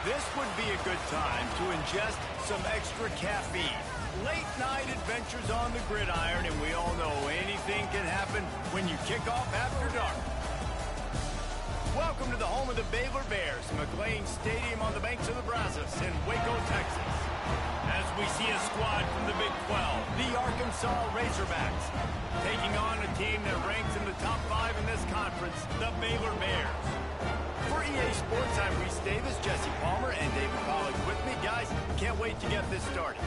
This would be a good time to ingest some extra caffeine. Late night adventures on the gridiron, and we all know anything can happen when you kick off after dark. Welcome to the home of the Baylor Bears, McLean Stadium on the banks of the Brazos in Waco, Texas. As we see a squad from the Big 12, the Arkansas Razorbacks, taking on a team that ranks in the top 5 in this conference, the Baylor Bears. For EA Sports, I'm Reese Davis, Jesse Palmer, and David Pollack with me. Guys, can't wait to get this started.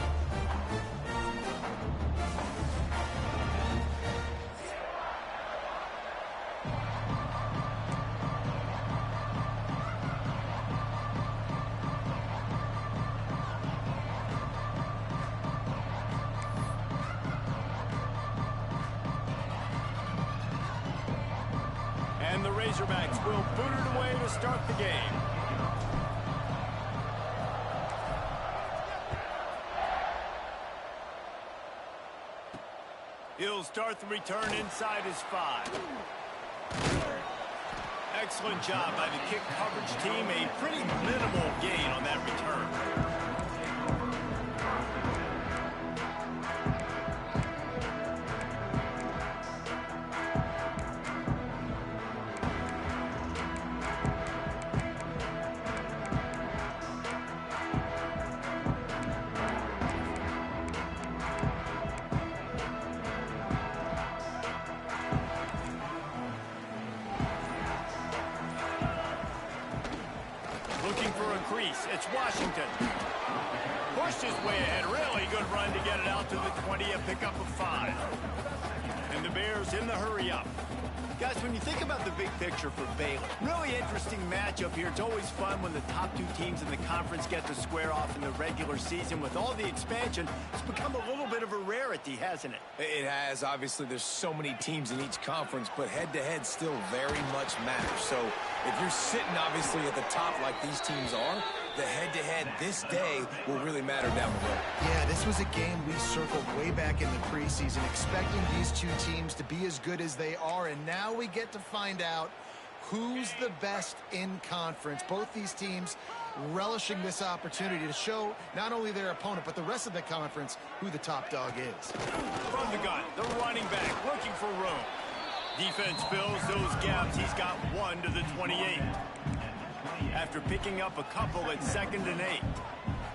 And the Razorbacks will boot it away to start the game. He'll start the return inside his 5. Excellent job by the kick coverage team. A pretty minimal gain on that return. Looking for a crease. It's Washington. Pushed his way ahead. Really good run to get it out to the 20, a pickup of 5. And the Bears in the hurry-up. Guys, when you think about the big picture for Baylor, really interesting matchup here. It's always fun when the top 2 teams in the conference get to square off in the regular season. With all the expansion, it's become a little bit of a rarity, hasn't it? It has. Obviously, there's so many teams in each conference, but head-to-head still very much matters. So if you're sitting, obviously, at the top like these teams are, the head-to-head this day will really matter down the road. Yeah, this was a game we circled way back in the preseason, expecting these 2 teams to be as good as they are, and now we get to find out who's the best in conference. Both these teams relishing this opportunity to show not only their opponent, but the rest of the conference who the top dog is. From the gun, the running back looking for room. Defense fills those gaps. He's got 1 to the 28. After picking up a couple at 2nd and 8.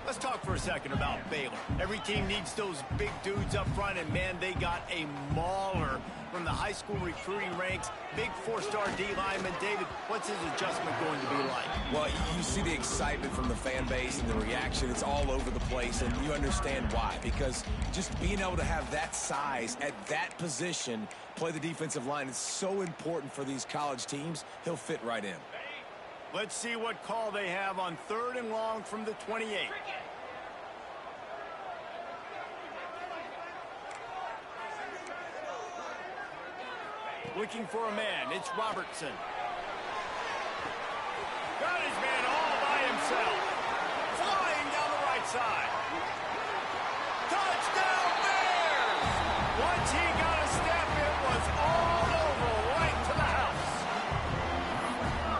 Let's talk for a second about Baylor. Every team needs those big dudes up front, and man, they got a mauler from the high school recruiting ranks. Big 4-star D lineman. David, what's his adjustment going to be like? Well, you see the excitement from the fan base and the reaction. It's all over the place, and you understand why. Because just being able to have that size at that position, play the defensive line, is so important for these college teams. He'll fit right in. Let's see what call they have on 3rd and long from the 28. Looking for a man. It's Robertson. Got his man all by himself. Flying down the right side. Touchdown Bears! Once he got a step, it was all over, right to the house.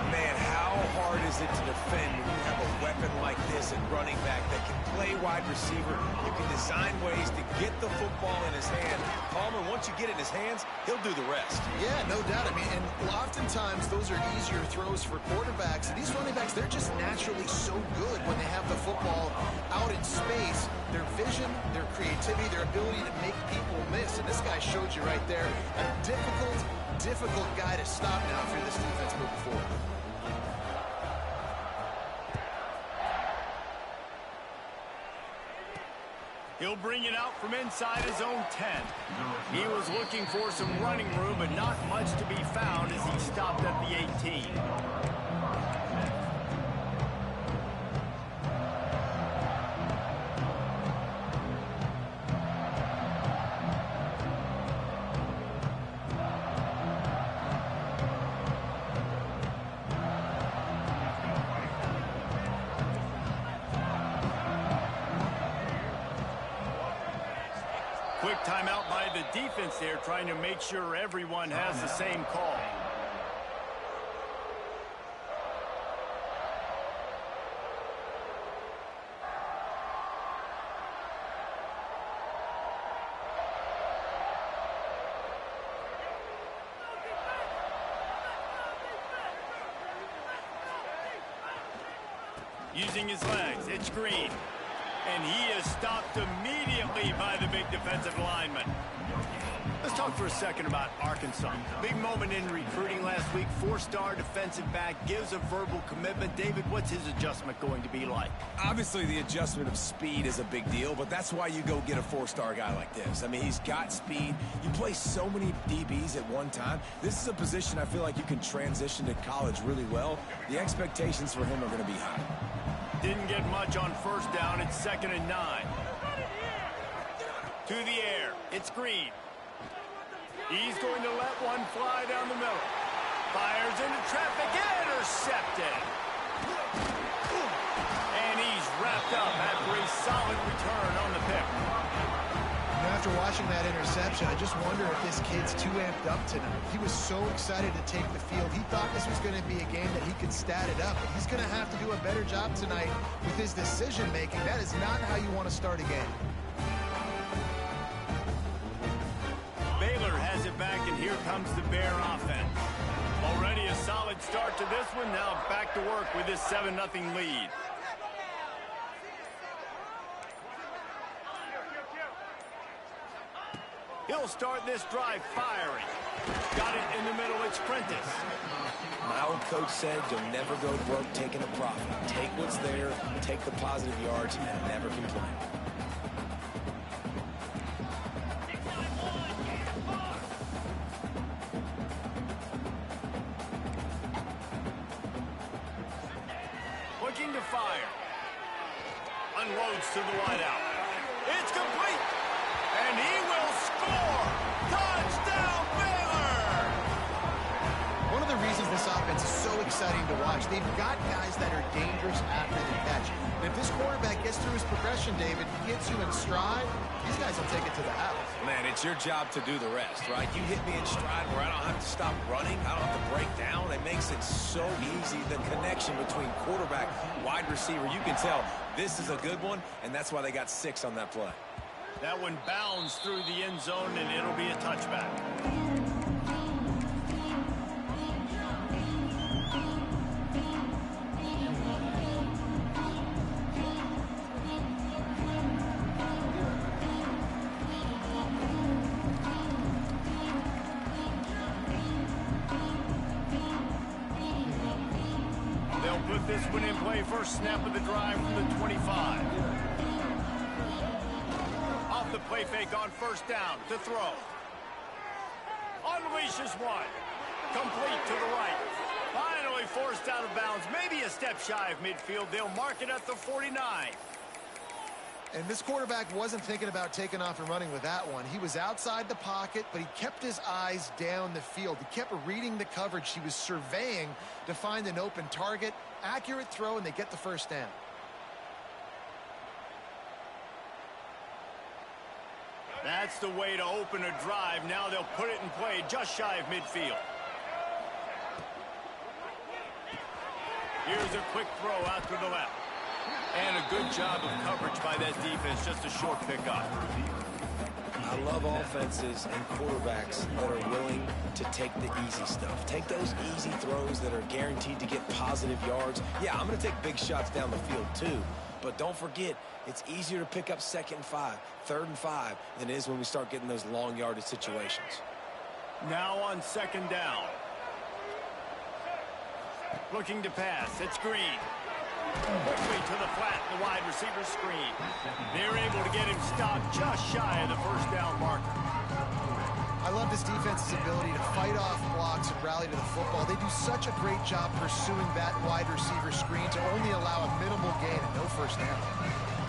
Man, how hard is it to defend when you have a weapon like this at running back that can play wide receiver? You can design ways to get the football in his hand. Palmer, once you get it in his hands, he'll do the rest. Yeah, no doubt. I mean, and oftentimes those are easier throws for quarterbacks. And these running backs, they're just naturally so good when they have the football out in space. Their vision, their creativity, their ability to make people miss. And this guy showed you right there a difficult guy to stop now if you're this defense moving forward. He'll bring it out from inside his own 10. He was looking for some running room, but not much to be found as he stopped at the 18. Quick timeout by the defense there, trying to make sure everyone has the same call. Using his legs, it's Green. And he is stopped immediately by the big defensive lineman. Let's talk for a second about Arkansas. Big moment in recruiting last week. 4-star defensive back gives a verbal commitment. David, what's his adjustment going to be like? Obviously, the adjustment of speed is a big deal, but that's why you go get a 4-star guy like this. I mean, he's got speed. You play so many DBs at one time. This is a position I feel like you can transition to college really well. The expectations for him are going to be high. Didn't get much on first down. It's 2nd and 9. To the air. It's Green. He's going to let one fly down the middle. Fires into traffic. Intercepted. And he's wrapped up after a solid return on the pick. You know, after watching that interception, I just wonder if this kid's too amped up tonight. He was so excited to take the field. He thought this was going to be a game that he could stat it up. But he's going to have to do a better job tonight with his decision-making. That is not how you want to start a game. Baylor has it back, and here comes the Bear offense. Already a solid start to this one. Now back to work with this 7-0 lead. He'll start this drive firing. Got it in the middle. It's Prentice. My old coach said you'll never go broke taking a profit. Take what's there, take the positive yards, and never complain. Looking to fire. Unloads to the wideout. It's complete. And he will score. Touchdown, Baylor! One of the reasons this offense is so exciting to watch, they've got guys that are dangerous after the catch. And if this quarterback gets through his progression, David, he gets you in stride, these guys will take it to the house. Man, it's your job to do the rest, right? You hit me in stride where I don't have to stop running. I don't have to break down. It makes it so easy. The connection between quarterback, wide receiver, you can tell this is a good one, and that's why they got 6 on that play. That one bounds through the end zone, and it'll be a touchback. They'll put this one in play. First snap of the drive from the 25. Off the play fake on first down to throw. Unleashes one. Complete to the right. Finally forced out of bounds. Maybe a step shy of midfield. They'll mark it at the 49. And this quarterback wasn't thinking about taking off and running with that one. He was outside the pocket, but he kept his eyes down the field. He kept reading the coverage. He was surveying to find an open target. Accurate throw, and they get the first down. That's the way to open a drive. Now they'll put it in play just shy of midfield. Here's a quick throw out to the left. And a good job of coverage by that defense. Just a short pickup. I love offenses and quarterbacks that are willing to take the easy stuff. Take those easy throws that are guaranteed to get positive yards. Yeah, I'm going to take big shots down the field too. But don't forget, it's easier to pick up 2nd and 5, 3rd and 5 than it is when we start getting those long yardage situations. Now on 2nd down. Looking to pass. It's Green. Quickly to the flat, the wide receiver screen. They're able to get him stopped just shy of the first down marker. I love this defense's ability to fight off blocks and rally to the football. They do such a great job pursuing that wide receiver screen to only allow a minimal gain and no first down.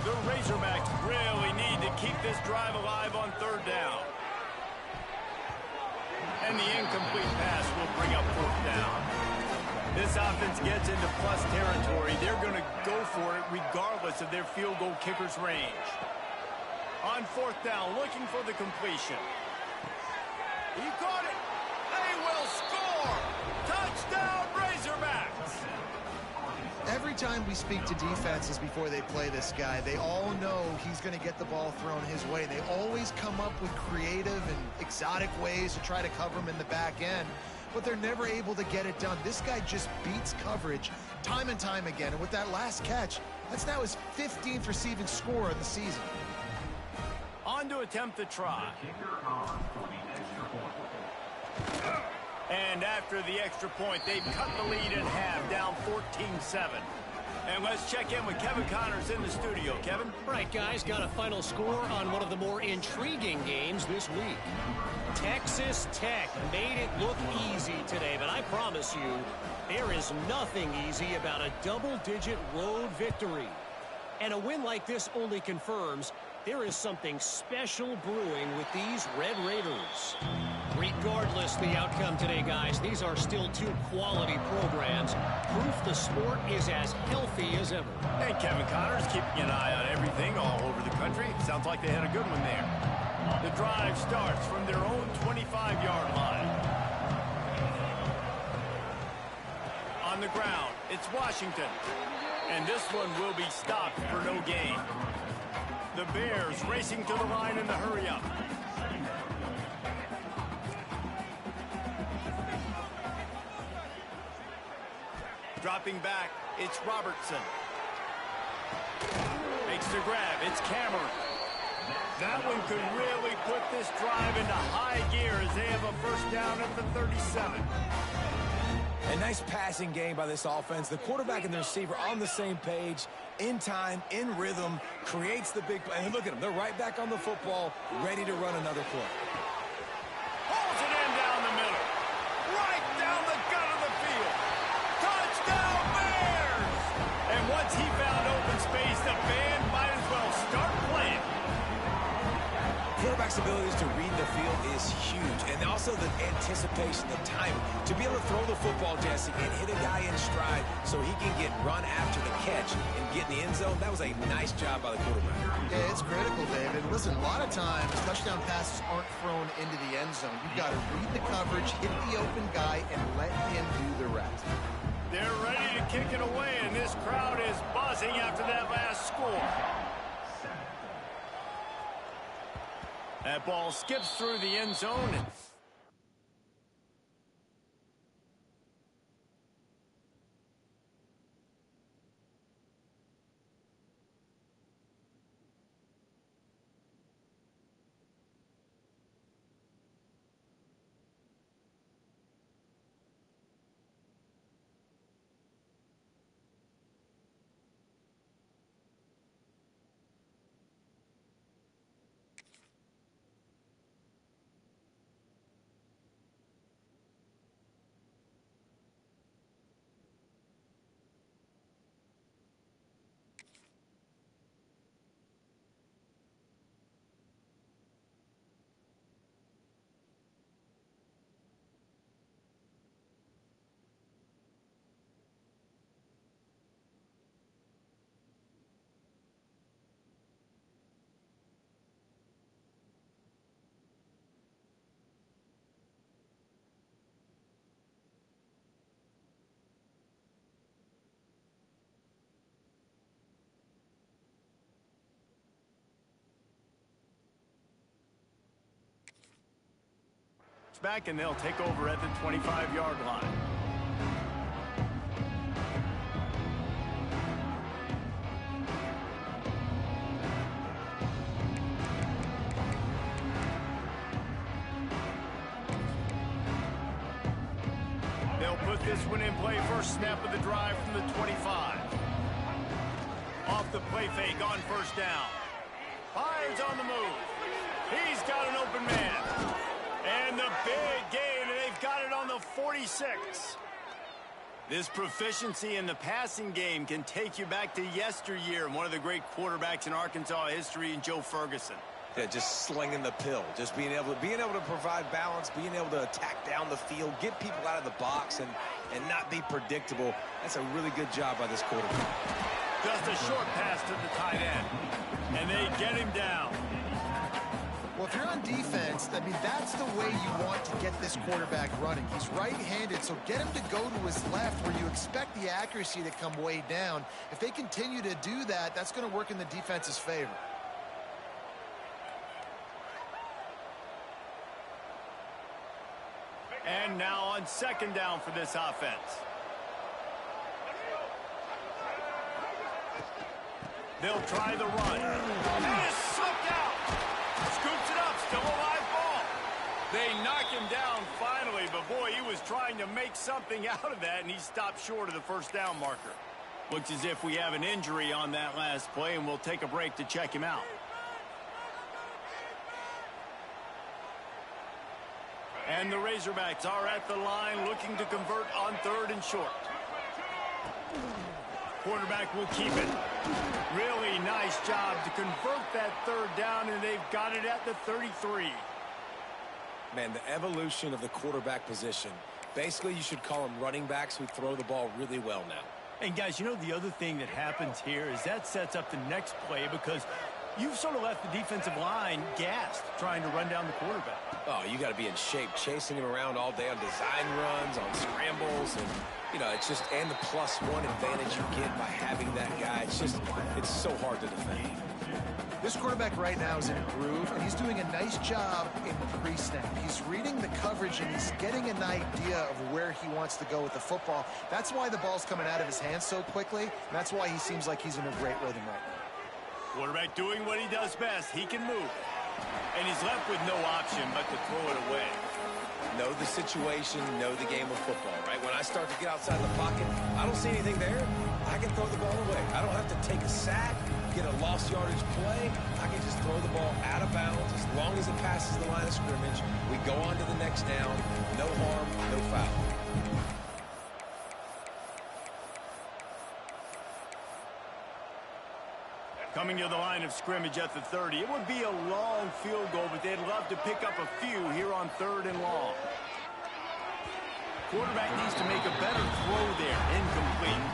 The Razorbacks really need to keep this drive alive on 3rd down. And the incomplete pass will bring up 4th down. This offense gets into plus territory. They're going to go for it regardless of their field goal kicker's range. On 4th down, looking for the completion. He caught it. They will score. Touchdown, Razorbacks. Every time we speak to defenses before they play this guy, they all know he's going to get the ball thrown his way. They always come up with creative and exotic ways to try to cover him in the back end. but they're never able to get it done. This guy just beats coverage time and time again. And with that last catch, that's now his 15th receiving score of the season. On to attempt the try. And after the extra point, they've cut the lead in half, down 14-7. And let's check in with Kevin Connors in the studio. Kevin? Right, guys, got a final score on one of the more intriguing games this week. Texas Tech made it look easy today, but I promise you, there is nothing easy about a double-digit road victory. And a win like this only confirms there is something special brewing with these Red Raiders. Regardless the outcome today, guys, these are still two quality programs. Proof the sport is as healthy as ever. And Kevin Connors keeping an eye on everything all over the country. Sounds like they had a good one there. The drive starts from their own 25-yard line. On the ground, it's Washington. And this one will be stopped for no gain. The Bears racing to the line in the hurry-up. Dropping back, it's Robertson. Makes the grab, it's Cameron. That one could really put this drive into high gear as they have a first down at the 37. A nice passing game by this offense. The quarterback and the receiver on the same page, in time, in rhythm, creates the big play. And look at them. They're right back on the football, ready to run another play. Pulls it in down the middle. Right down the gut of the field. Touchdown, Bears! And once he found open space, the band might as well start playing. Quarterback's abilities to read the field is huge, and also the anticipation, the timing. To be able to throw the football, Jesse, and hit a guy in stride so he can get run after the catch and get in the end zone, that was a nice job by the quarterback. Yeah, it's critical, David. Listen, a lot of times, touchdown passes aren't thrown into the end zone. You've got to read the coverage, hit the open guy, and let him do the rest. They're ready to kick it away, and this crowd is buzzing after that last score. That ball skips through the end zone. Back, and they'll take over at the 25-yard line. They'll put this one in play. First snap of the drive from the 25. Off the play fake on first down. Fires on the move. He's got an open man. And the big gain, and they've got it on the 46. This proficiency in the passing game can take you back to yesteryear and one of the great quarterbacks in Arkansas history, in Joe Ferguson. Yeah, just slinging the pill, just being able to provide balance, being able to attack down the field, get people out of the box, and not be predictable. That's a really good job by this quarterback. Just a short pass to the tight end, and they get him down. Well, if you're on defense, I mean, that's the way you want to get this quarterback running. He's right-handed, so get him to go to his left where you expect the accuracy to come way down. If they continue to do that, that's going to work in the defense's favor. And now on second down for this offense. They'll try the run. And it's slipped out. Scoops it up. Still a live ball. They knock him down finally, but boy, he was trying to make something out of that, and he stopped short of the first down marker. Looks as if we have an injury on that last play, and we'll take a break to check him out. And the Razorbacks are at the line looking to convert on third and short. Quarterback will keep it. Really nice job to convert that third down, and they've got it at the 33. Man, the evolution of the quarterback position. Basically, you should call them running backs who throw the ball really well now. And guys, you know the other thing that happens here is that sets up the next play because you've sort of left the defensive line gassed trying to run down the quarterback. Oh, you got to be in shape, chasing him around all day on design runs, on scrambles, and, you know, it's just, and the +1 advantage you get by having that guy. It's so hard to defend. This quarterback right now is in a groove, and he's doing a nice job in pre-snap. He's reading the coverage, and he's getting an idea of where he wants to go with the football. That's why the ball's coming out of his hands so quickly, and that's why he seems like he's in a great rhythm right now. Quarterback doing what he does best. He can move. And he's left with no option but to throw it away. Know the situation, know the game of football, right? When I start to get outside the pocket, I don't see anything there. I can throw the ball away. I don't have to take a sack, get a lost yardage play. I can just throw the ball out of bounds as long as it passes the line of scrimmage. We go on to the next down. No harm, no foul. Coming to the line of scrimmage at the 30. It would be a long field goal, but they'd love to pick up a few here on third and long. Quarterback needs to make a better throw there. Incomplete.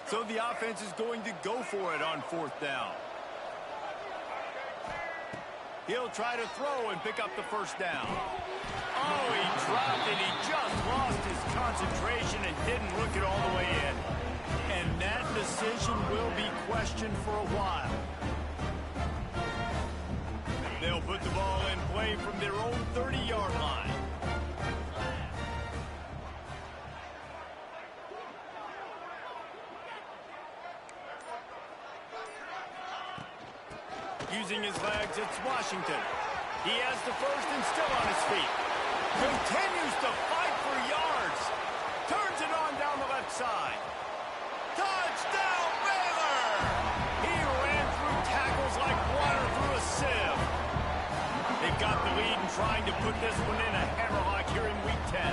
So the offense is going to go for it on fourth down. He'll try to throw and pick up the first down. Oh, he dropped it. He just lost his concentration and didn't look it all the way in. And that decision will be questioned for a while. They'll put the ball in play from their own 30-yard line. Using his legs, it's Washington. He has the first and still on his feet. Continues to fight for yards. Turns it on down the left side. Touchdown, Baylor! He ran through tackles like water through a sieve. They've got the lead and trying to put this one in a hammerlock here in Week 10.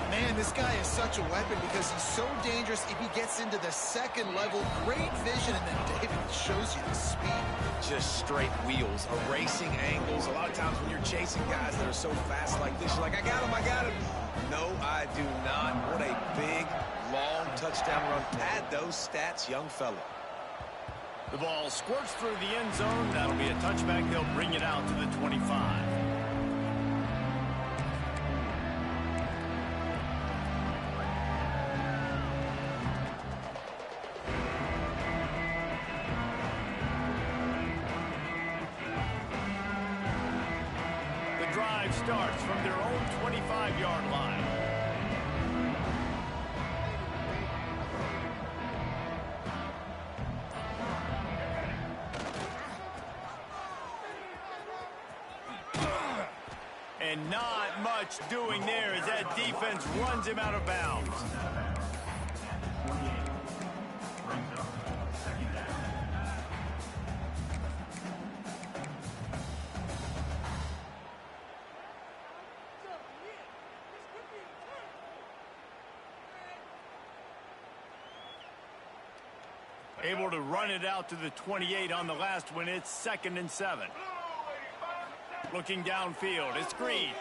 Man, this guy is such a weapon because he's so dangerous if he gets into the second level. Great vision, and then David shows you the speed. Just straight wheels, erasing angles. A lot of times when you're chasing guys that are so fast like this, you're like, I got him. No, I do not. What a big, long touchdown run. Pad those stats, young fella. The ball squirts through the end zone. That'll be a touchback. They'll bring it out to the 25. Starts from their own 25-yard line. And not much doing there as that defense runs him out of bounds. Able to run it out to the 28 on the last one. It's 2nd and 7. Looking downfield, it's Green.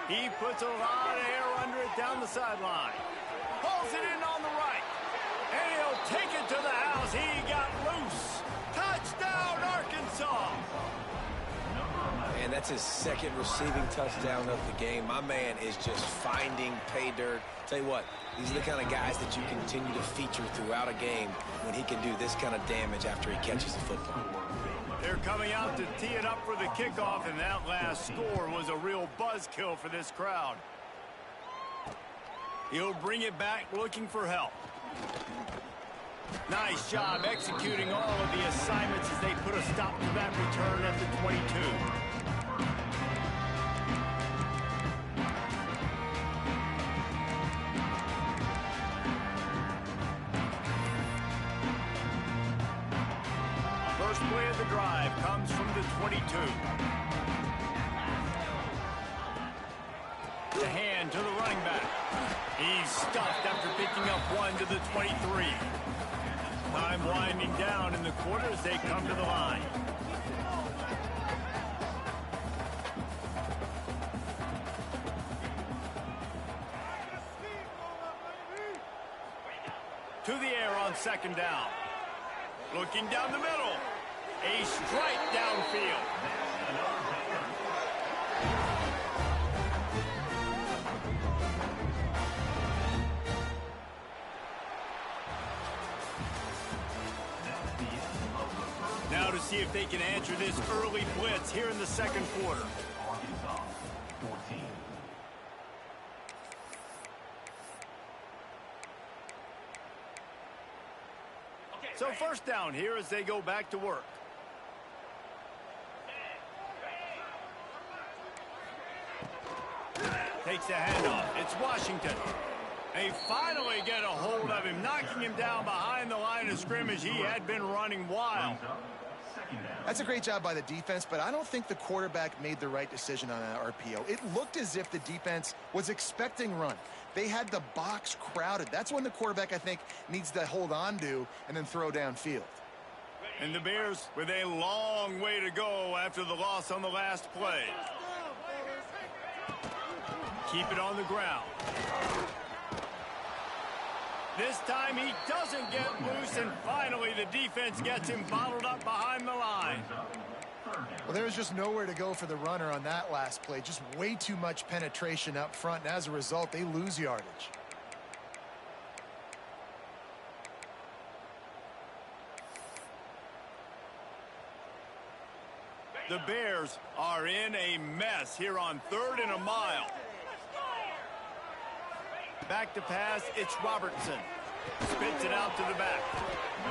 He puts a lot of air under it down the sideline. Pulls it in on the right. And he'll take it to the house. He got loose. Touchdown, Arkansas. And that's his second receiving touchdown of the game. My man is just finding pay dirt. Tell you what, these are the kind of guys that you continue to feature throughout a game when he can do this kind of damage after he catches the football. They're coming out to tee it up for the kickoff, and that last score was a real buzzkill for this crowd. He'll bring it back looking for help. Nice job executing all of the assignments as they put a stop to that return at the 22. First play of the drive comes from the 22. The hand to the running back. He's stuffed after picking up one to the 23. Time winding down in the quarter as they come to the line. To the air on second down. Looking down the middle. A strike downfield. Now to see if they can answer this early blitz here in the second quarter. So first down here as they go back to work. Takes the handoff. It's Washington. They finally get a hold of him, knocking him down behind the line of scrimmage. He had been running wild. That's a great job by the defense, but I don't think the quarterback made the right decision on that RPO. It looked as if the defense was expecting run. They had the box crowded. That's when the quarterback, I think, needs to hold on to and then throw downfield. And the Bears with a long way to go after the loss on the last play. Keep it on the ground. This time he doesn't get loose, and finally the defense gets him bottled up behind the line. Well, there was just nowhere to go for the runner on that last play. Just way too much penetration up front, and as a result, they lose yardage. The Bears are in a mess here on 3rd and a mile. Back to pass, it's Robertson. Spits it out to the back.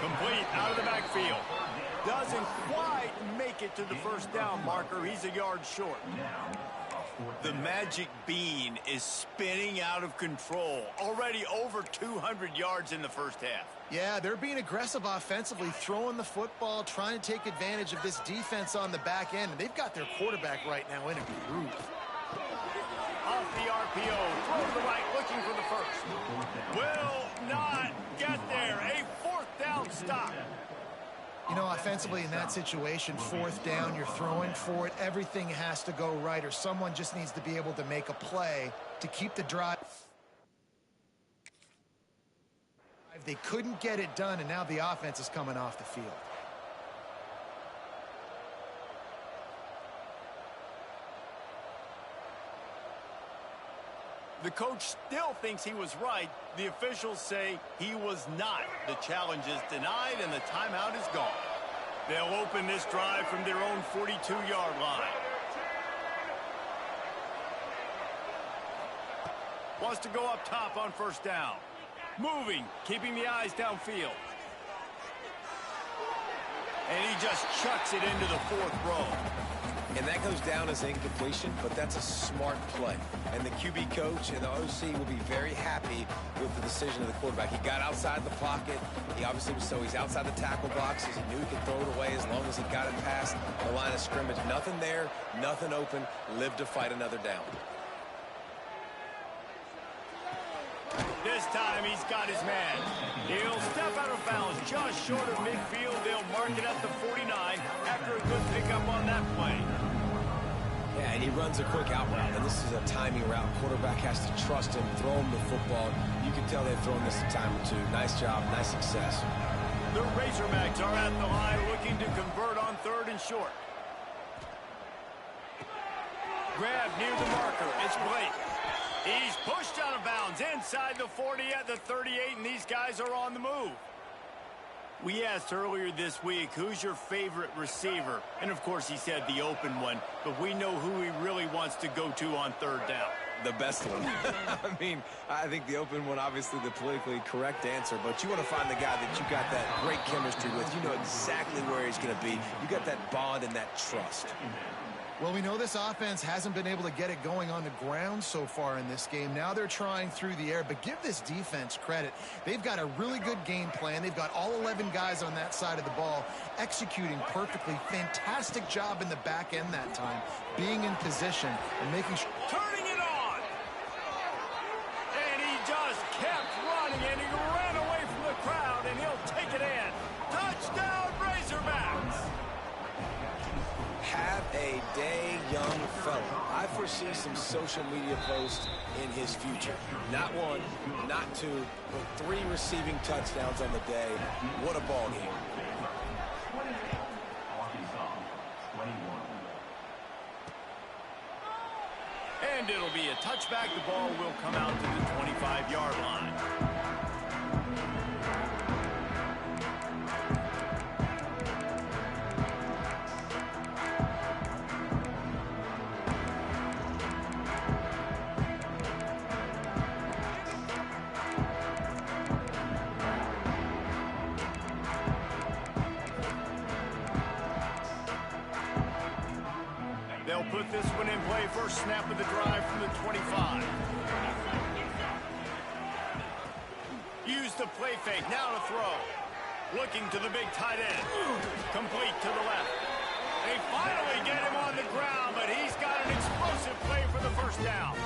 Complete out of the backfield. Doesn't quite make it to the first down marker. He's a yard short. The magic bean is spinning out of control. Already over 200 yards in the first half. Yeah, they're being aggressive offensively, throwing the football, trying to take advantage of this defense on the back end. And they've got their quarterback right now in a groove. Off the RPO, throw to the right, looking for the first. Will not get there. A 4th down stop. You know, offensively in that situation, 4th down, you're throwing for it. Everything has to go right, or someone just needs to be able to make a play to keep the drive. They couldn't get it done, and now the offense is coming off the field. The coach still thinks he was right. The officials say he was not. The challenge is denied, and the timeout is gone. They'll open this drive from their own 42-yard line. Wants to go up top on first down. Moving, keeping the eyes downfield. And he just chucks it into the 4th row. And that goes down as incompletion, but that's a smart play. And the QB coach and the OC will be very happy with the decision of the quarterback. He got outside the pocket. He obviously was so he's outside the tackle boxes. He knew he could throw it away as long as he got it past the line of scrimmage. Nothing there, nothing open. Live to fight another down. This time he's got his man. He'll step out of bounds just short of midfield. They'll mark it at the 49 after a good pickup on that play. Yeah, and he runs a quick out route, and this is a timing route. Quarterback has to trust him, throw him the football. You can tell they've thrown this a time or two. Nice job, nice success. The Razorbacks are at the line looking to convert on 3rd and short. grab near the marker. It's Blake. He's pushed out of bounds inside the 40 at the 38, and these guys are on the move. We asked earlier this week, who's your favorite receiver? And, of course, he said the open one, but we know who he really wants to go to on third down. The best one. I mean, I think the open one, obviously the politically correct answer, but you want to find the guy that you got that great chemistry with. You know exactly where he's going to be. You got that bond and that trust. Well, we know this offense hasn't been able to get it going on the ground so far in this game. Now they're trying through the air, but give this defense credit. They've got a really good game plan. They've got all 11 guys on that side of the ball executing perfectly. Fantastic job in the back end that time, being in position and making sure. Turning it on! And he just kept running, and he ran away from the crowd, and he'll take it in. Touchdown, Razorbacks! Have a day, young fella. I foresee some social media posts in his future. Not one, not two, but 3 receiving touchdowns on the day. What a ball game. And it'll be a touchback. The ball will come out to the 25-yard line. They'll put this one in play. First snap of the drive from the 25. Use the play fake. Now to throw. Looking to the big tight end. Complete to the left. They finally get him on the ground, but he's got an explosive play for the first down.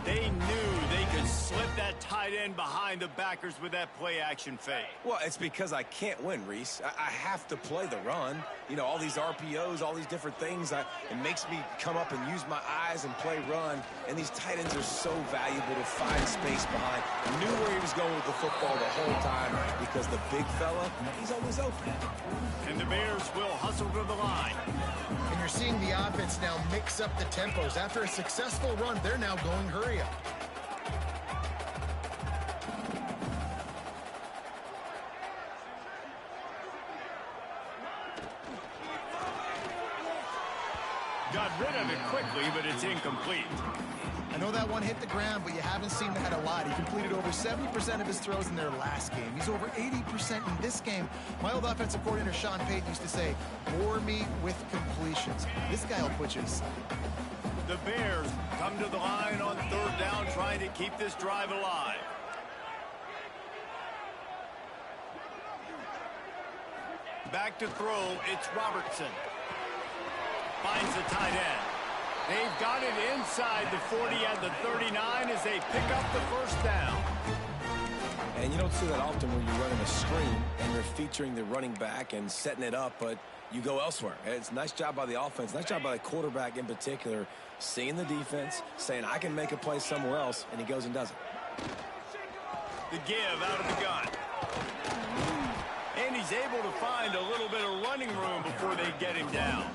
They knew they could slip that tight end behind the backers with that play action fake. Well, it's because I can't win, Reese. I have to play the run. You know, all these RPOs, all these different things. It makes me come up and use my eyes and play run. And these tight ends are so valuable to find space behind. I knew where he was going with the football the whole time because the big fella, he's always open. And the Bears will hustle to the line. And you're seeing the offense now mix up the tempos. After a successful run, they're now going hurry up. Got rid of it quickly, but it's incomplete. I know that one hit the ground, but you haven't seen that a lot. He completed over 70% of his throws in their last game. He's over 80% in this game. My old offensive coordinator, Sean Payton, used to say, bore me with completions. This guy will put you to sleep. The Bears come to the line on third down, trying to keep this drive alive. Back to throw, it's Robertson. Finds the tight end. They've got it inside the 40 and the 39 as they pick up the first down. And you don't see that often where you're running a screen and you're featuring the running back and setting it up, but you go elsewhere. It's a nice job by the offense, nice job by the quarterback in particular, seeing the defense, saying, I can make a play somewhere else, and he goes and does it. The give out of the gun. And he's able to find a little bit of running room before they get him down.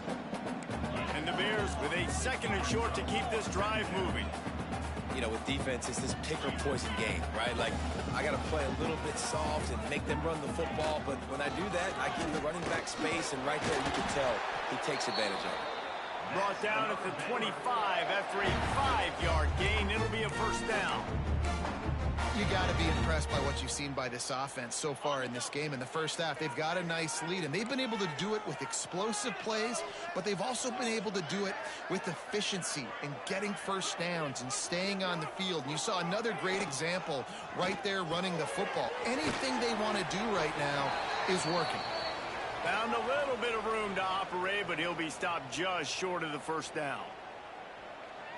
And the Bears with a second and short to keep this drive moving. You know, with defense, it's this pick or poison game, right? Like, I got to play a little bit soft and make them run the football, but when I do that, I give the running back space, and right there you can tell he takes advantage of it. Brought down at the 25 after a 5-yard gain. It'll be a first down. You got to be impressed by what you've seen by this offense so far in this game. In the first half, they've got a nice lead, and they've been able to do it with explosive plays, but they've also been able to do it with efficiency and getting first downs and staying on the field. And you saw another great example right there running the football. Anything they want to do right now is working. Found a little bit of room to operate, but he'll be stopped just short of the first down.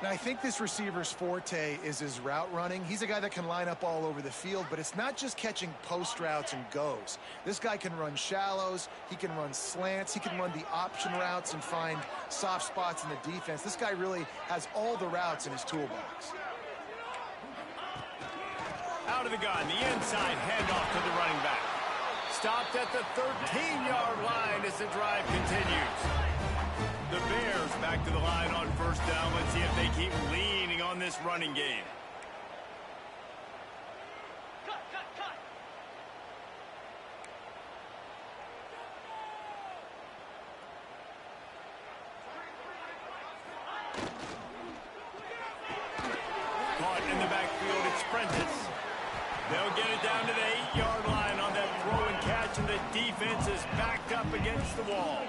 Now, I think this receiver's forte is his route running. He's a guy that can line up all over the field, but it's not just catching post routes and goes. This guy can run shallows, he can run slants, he can run the option routes and find soft spots in the defense. This guy really has all the routes in his toolbox. Out of the gun, the inside handoff to the running back. Stopped at the 13-yard line as the drive continues. The Bears back to the line on first down. Let's see if they keep leaning on this running game. Caught in the backfield, it's Prentice. They'll get it down to the 8-yard line on that throw and catch, and the defense is backed up against the wall.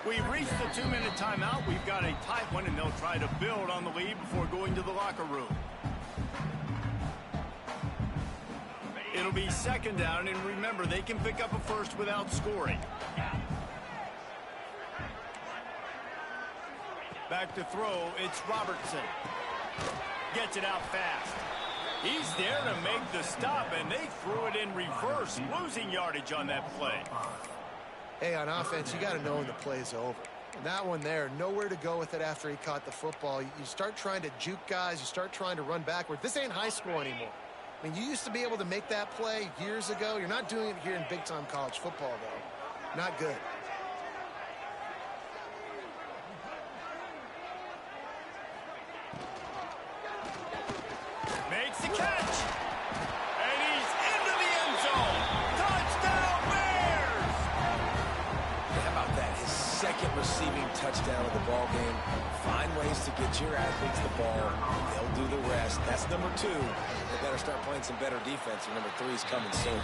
We've reached the 2-minute timeout. We've got a tight one, and they'll try to build on the lead before going to the locker room. It'll be second down, and remember, they can pick up a first without scoring. Back to throw, it's Robertson. Gets it out fast. He's there to make the stop, and they threw it in reverse, losing yardage on that play. Hey, on offense, you got to know when the play's over. And that one there, nowhere to go with it after he caught the football. You start trying to juke guys. You start trying to run backward. This ain't high school anymore. I mean, you used to be able to make that play years ago. You're not doing it here in big-time college football, though. Not good. Makes the catch. And he's into the end zone. Touchdown, Bears! How about that? His second receiving touchdown of the ball game. Find ways to get your athletes the ball. They'll do the rest. That's number 2. They better start playing some better defense, and number 3 is coming soon.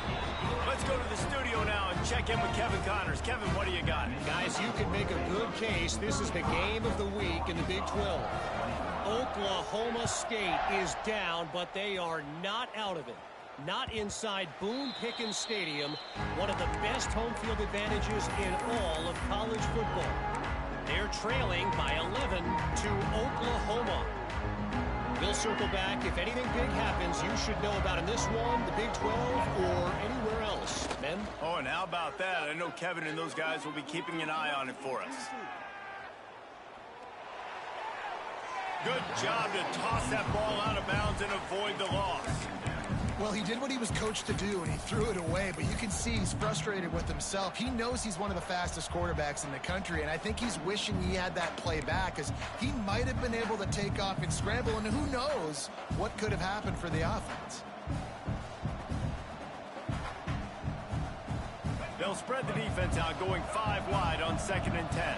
Let's go to the studio now and check in with Kevin Connors. Kevin, what do you got? Guys, you can make a good case. This is the game of the week in the Big 12. Oklahoma State is down, but they are not out of it. Not inside Boone Pickens Stadium, one of the best home field advantages in all of college football. They're trailing by 11 to Oklahoma. We'll circle back. If anything big happens, you should know about in this one, the Big 12, or anywhere else. Men? Oh, and how about that? I know Kevin and those guys will be keeping an eye on it for us. Good job to toss that ball out of bounds and avoid the loss. Well, he did what he was coached to do, and he threw it away, but you can see he's frustrated with himself. He knows he's one of the fastest quarterbacks in the country, and I think he's wishing he had that play back, because he might have been able to take off and scramble, and who knows what could have happened for the offense. They'll spread the defense out, going 5 wide on 2nd and 10.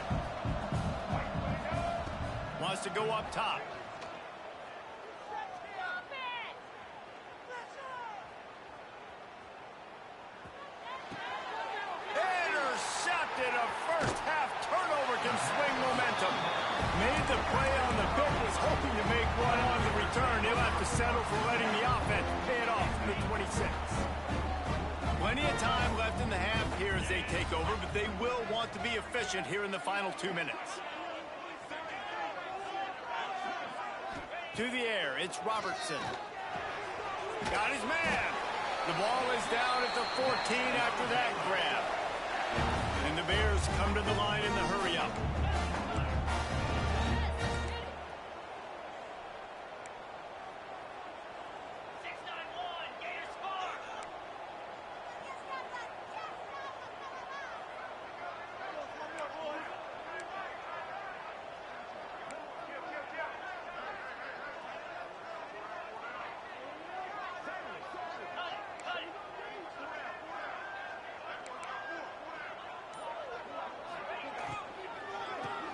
Wants to go up top. Intercepted. A first-half turnover can swing momentum. Made the play on the pick, was hoping to make one on the return. He'll have to settle for letting the offense pay it off from the 26. Plenty of time left in the half here as they take over, but they will want to be efficient here in the final 2 minutes. To the air, it's Robertson. Got his man. The ball is down at the 14 after that grab. And the Bears come to the line in the hurry-up.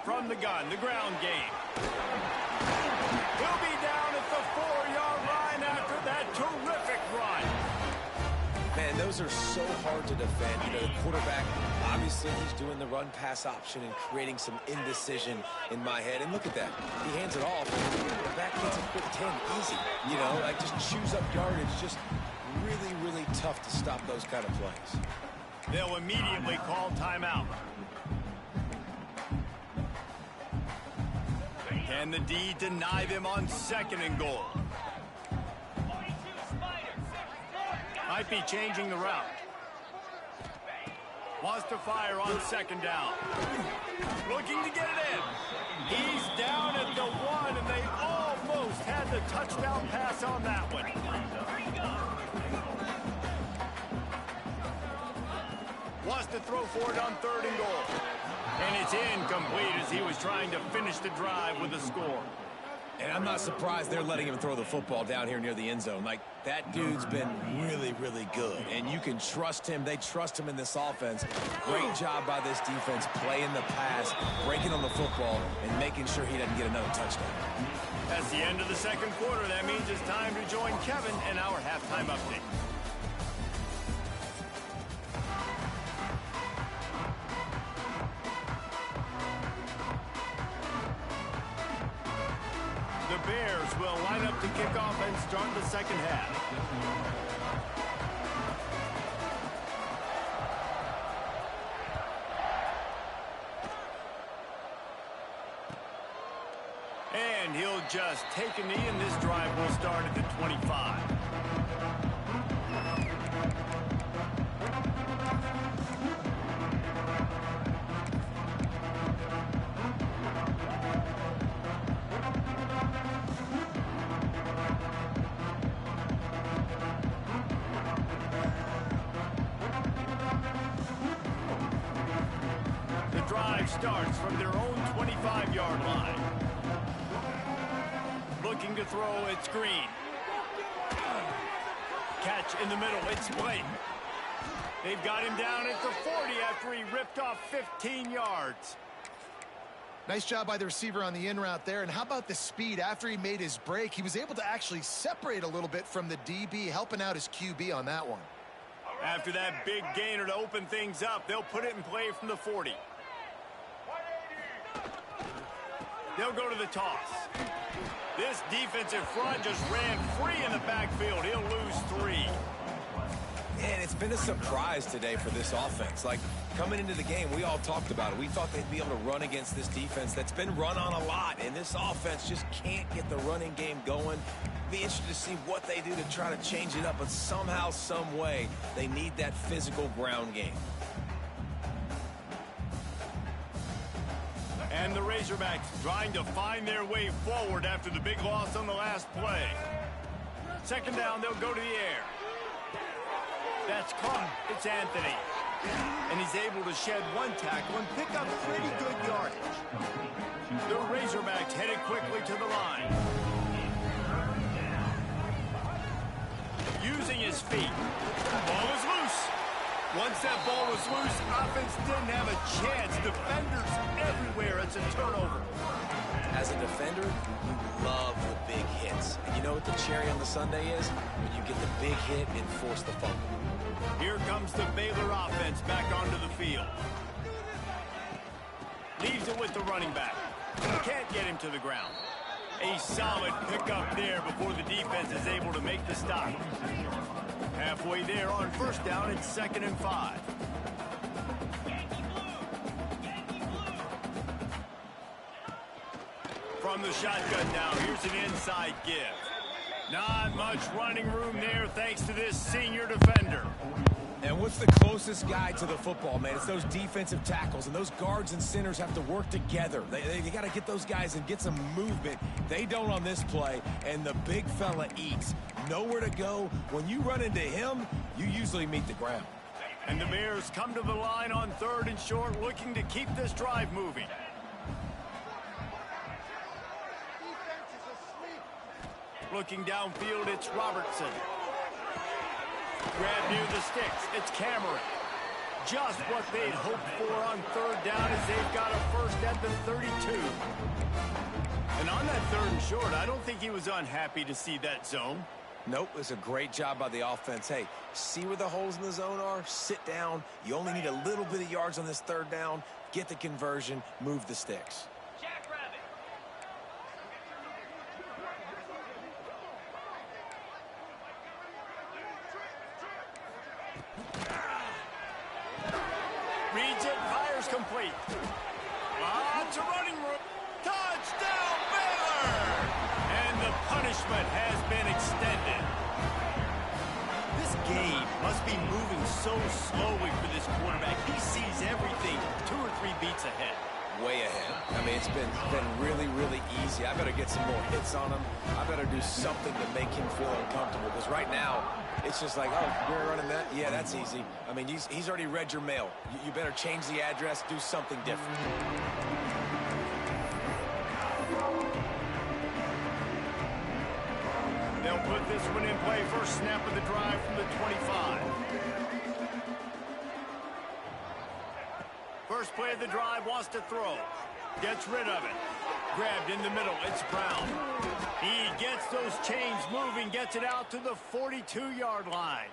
From the gun, the ground game. He'll be down at the 4-yard line after that terrific run. Man, those are so hard to defend. You know, the quarterback, obviously he's doing the run-pass option and creating some indecision in my head. And look at that. He hands it off. The back gets a quick 10. Easy. You know, like just chews up yardage. Just really, really tough to stop those kind of plays. They'll immediately call timeout. Can the D deny them on 2nd and goal? Might be changing the route. Wants to fire on 2nd down. Looking to get it in. He's down at the 1, and they almost had the touchdown pass on that one. Wants to throw for it on 3rd and goal. And it's incomplete as he was trying to finish the drive with a score. And I'm not surprised they're letting him throw the football down here near the end zone. Like, that dude's been really, really good. And you can trust him. They trust him in this offense. Great job by this defense playing the pass, breaking on the football, and making sure he doesn't get another touchdown. That's the end of the second quarter. That means it's time to join Kevin in our halftime update. The Bears will line up to kick off and start the second half. And he'll just take a knee, and this drive will start at the 25. The drive starts from their own 25-yard line. Looking to throw, it's Green. Catch in the middle, it's Blake. They've got him down at the 40 after he ripped off 15 yards. Nice job by the receiver on the in route there. And how about the speed after he made his break? He was able to actually separate a little bit from the DB, helping out his QB on that one. After that big gainer to open things up, they'll put it in play from the 40. They'll go to the toss. This defensive front just ran free in the backfield. He'll lose 3. And it's been a surprise today for this offense. Like, coming into the game, we all talked about it. We thought they'd be able to run against this defense that's been run on a lot. And this offense just can't get the running game going. Be interested to see what they do to try to change it up. But somehow, some way, they need that physical ground game. And the Razorbacks trying to find their way forward after the big loss on the last play. Second down, they'll go to the air. That's caught. It's Anthony. And he's able to shed 1 tackle and pick up pretty good yardage. The Razorbacks headed quickly to the line. Using his feet. Ball is loose. Once that ball was loose, offense didn't have a chance. Defenders everywhere. It's a turnover. As a defender, you love the big hits. And you know what the cherry on the sundae is? When you get the big hit and force the fumble. Here comes the Baylor offense back onto the field. Leaves it with the running back. Can't get him to the ground. A solid pickup there before the defense is able to make the stop. Halfway there on first down, it's 2nd and 5. From the shotgun now, here's an inside give. Not much running room there thanks to this senior defender. And what's the closest guy to the football, man? It's those defensive tackles, and those guards and centers have to work together. They got to get those guys and get some movement. They don't on this play, and the big fella eats. Nowhere to go. When you run into him, you usually meet the ground. And the Bears come to the line on 3rd and short, looking to keep this drive moving. Looking downfield, it's Robertson. Grab near the sticks, it's Cameron. Just what they'd hoped for on 3rd down as they've got a first at the 32. And on that 3rd and short, I don't think he was unhappy to see that zone. Nope, it's a great job by the offense. Hey, see where the holes in the zone are? Sit down. You only need a little bit of yards on this 3rd down. Get the conversion, move the sticks. Reads it, fires complete. Lots of running room. Touchdown, Baylor! And the punishment has been extended. This game must be moving so slowly for this quarterback. He sees everything 2 or 3 beats ahead. way ahead. I mean, it's been really, really easy. I better get some more hits on him. I better do something to make him feel uncomfortable, because right now, it's just like, oh, you're running that? Yeah, that's easy. I mean, he's already read your mail. You better change the address, do something different. They'll put this one in play. First snap of the drive from the 25. First play of the drive, wants to throw. Gets rid of it. Grabbed in the middle. It's Brown. He gets those chains moving, gets it out to the 42-yard line.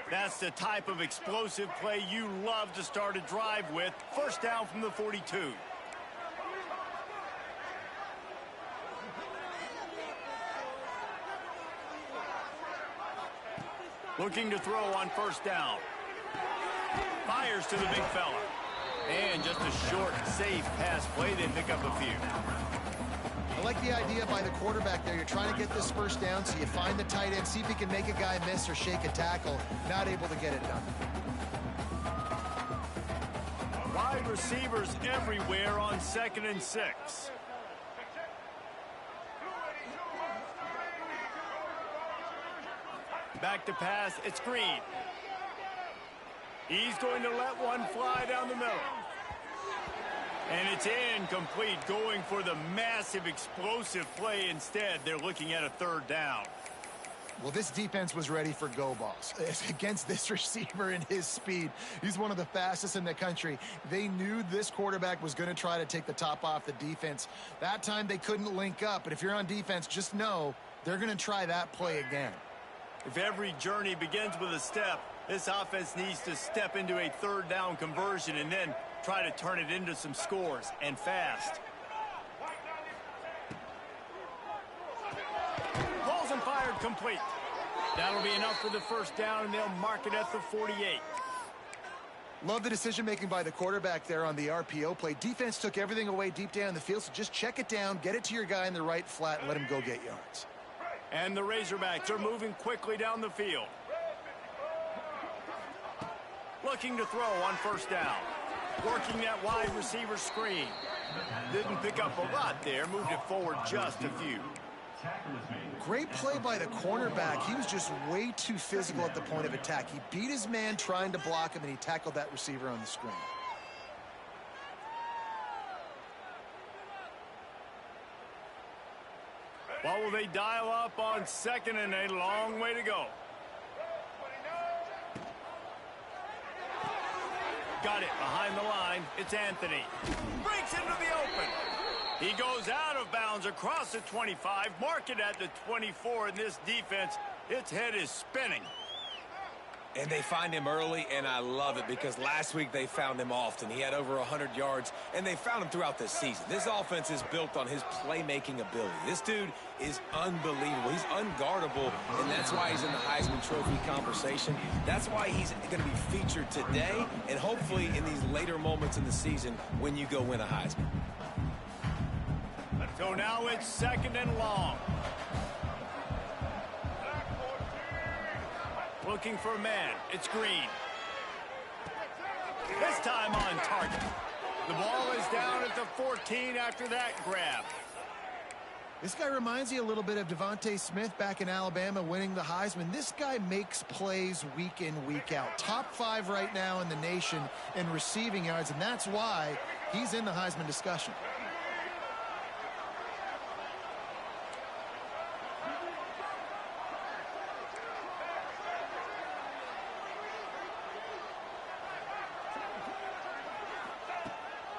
That's the type of explosive play you love to start a drive with. First down from the 42. Looking to throw on first down. Fires to the big fella. And just a short, safe pass play. They pick up a few. I like the idea by the quarterback there. You're trying to get this first down, so you find the tight end, see if he can make a guy miss or shake a tackle. Not able to get it done. Wide receivers everywhere on 2nd and 6. Back to pass, it's Green. He's going to let one fly down the middle. And it's incomplete, going for the massive explosive play instead. They're looking at a third down. Well, this defense was ready for go balls. Against this receiver and his speed, he's one of the fastest in the country. They knew this quarterback was going to try to take the top off the defense. That time they couldn't link up, but if you're on defense, just know they're going to try that play again. If every journey begins with a step, this offense needs to step into a third down conversion and then try to turn it into some scores, and fast. Balls and fired complete. That'll be enough for the first down, and they'll mark it at the 48. Love the decision-making by the quarterback there on the RPO play. Defense took everything away deep down the field, so just check it down, get it to your guy in the right flat, and let him go get yards. And the Razorbacks are moving quickly down the field. Looking to throw on first down. Working that wide receiver screen. Didn't pick up a lot there. Moved it forward just a few. Great play by the cornerback. He was just way too physical at the point of attack. He beat his man trying to block him, and he tackled that receiver on the screen. What will they dial up on 2nd and a long way to go? Got it behind the line. It's Anthony. Breaks into the open. He goes out of bounds across the 25. Mark it at the 24. In this defense, its head is spinning. And they find him early, and I love it because last week they found him often. He had over 100 yards, and they found him throughout the season. This offense is built on his playmaking ability. This dude is unbelievable. He's unguardable, and that's why he's in the Heisman Trophy conversation. That's why he's going to be featured today and hopefully in these later moments in the season when you go win a Heisman. So now it's 2nd and long. Looking for a man. It's Green. This time on target. The ball is down at the 14 after that grab. This guy reminds you a little bit of Devontae Smith back in Alabama winning the Heisman. This guy makes plays week in, week out. Top 5 right now in the nation in receiving yards, and that's why he's in the Heisman discussion.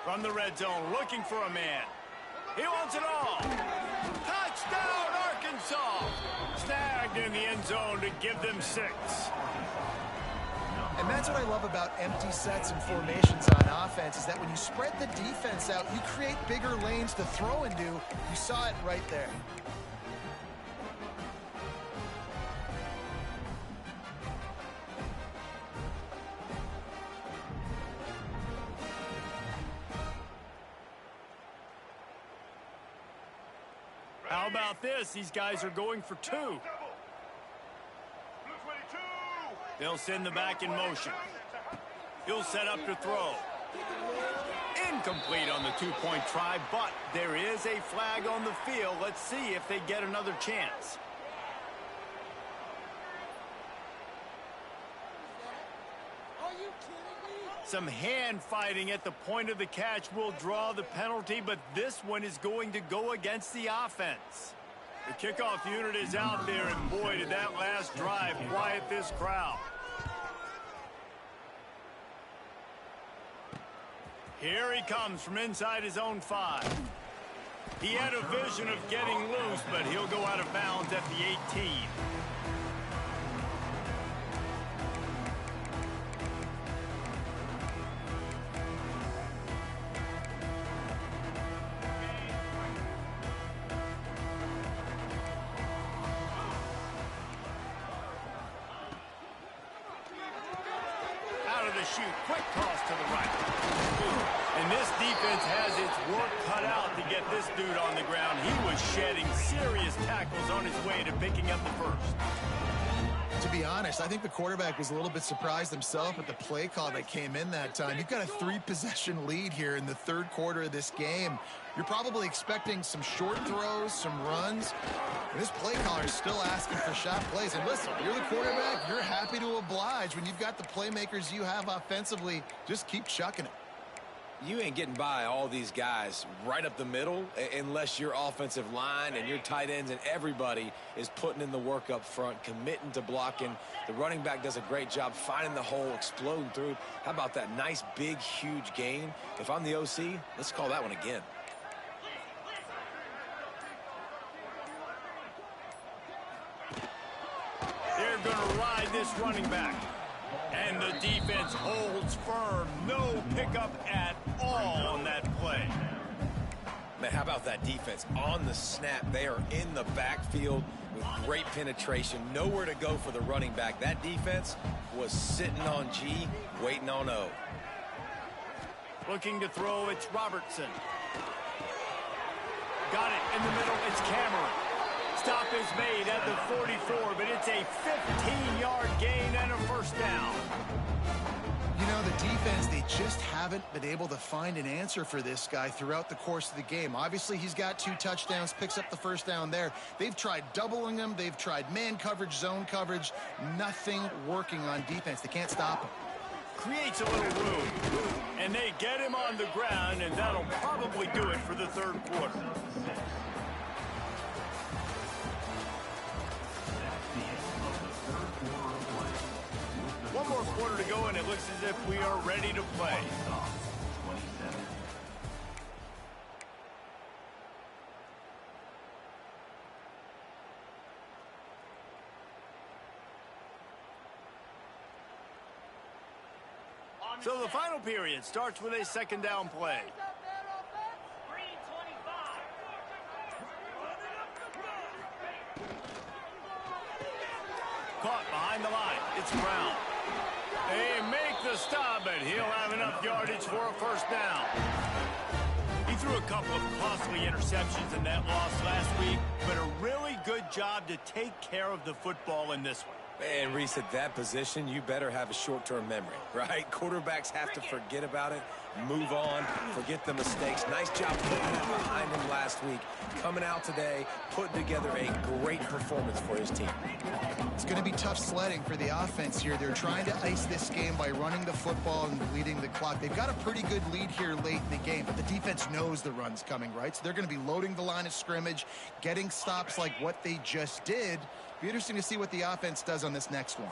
From the red zone, looking for a man. He wants it all. Touchdown, Arkansas. Snagged in the end zone to give them 6. And that's what I love about empty sets and formations on offense, is that when you spread the defense out, you create bigger lanes to throw into. You saw it right there. How about this? These guys are going for two. They'll send the back in motion. He'll set up to throw. Incomplete on the two-point try, but there is a flag on the field. Let's see if they get another chance. Some hand fighting at the point of the catch will draw the penalty, but this one is going to go against the offense. The kickoff unit is out there, and boy, did that last drive quiet this crowd. Here he comes from inside his own 5. He had a vision of getting loose, but he'll go out of bounds at the 18. Shoot, quick toss to the right. And this defense has its work cut out to get this dude on the ground. He was shedding serious tackles on his way to picking up the first. To be honest, I think the quarterback was a little bit surprised himself at the play call that came in that time. You've got a 3-possession lead here in the third quarter of this game. You're probably expecting some short throws, some runs. And this play caller is still asking for shot plays. And listen, you're the quarterback. You're happy to oblige when you've got the playmakers you have offensively. Just keep chucking it. You ain't getting by all these guys right up the middle unless your offensive line and your tight ends and everybody is putting in the work up front, committing to blocking. The running back does a great job finding the hole, exploding through. How about that nice, big, huge gain? If I'm the OC, let's call that one again. They're going to ride this running back. And the defense holds firm. No pickup at all on that play. Man, how about that defense? On the snap, they are in the backfield with great penetration. Nowhere to go for the running back. That defense was sitting on G, waiting on O. Looking to throw, it's Robertson. Got it in the middle, it's Cameron. Stop is made at the 44, but it's a 15-yard gain and a first down. You know, the defense, they just haven't been able to find an answer for this guy throughout the course of the game. Obviously, he's got 2 touchdowns, picks up the first down there. They've tried doubling him. They've tried man coverage, zone coverage. Nothing working on defense. They can't stop him. Creates a little room, and they get him on the ground, and that'll probably do it for the third quarter. One more quarter to go, and it looks as if we are ready to play. So the final period starts with a second down play. Caught behind the line. It's Brown. They make the stop, but he'll have enough yardage for a first down. He threw a couple of costly interceptions in that loss last week, but a really good job to take care of the football in this one. Man, Reese, at that position, you better have a short-term memory, right? Quarterbacks have to forget about it, move on, forget the mistakes. Nice job putting that behind him last week. Coming out today, putting together a great performance for his team. It's going to be tough sledding for the offense here. They're trying to ice this game by running the football and bleeding the clock. They've got a pretty good lead here late in the game, but the defense knows the run's coming, right? So they're going to be loading the line of scrimmage, getting stops like what they just did. Be interesting to see what the offense does on this next one.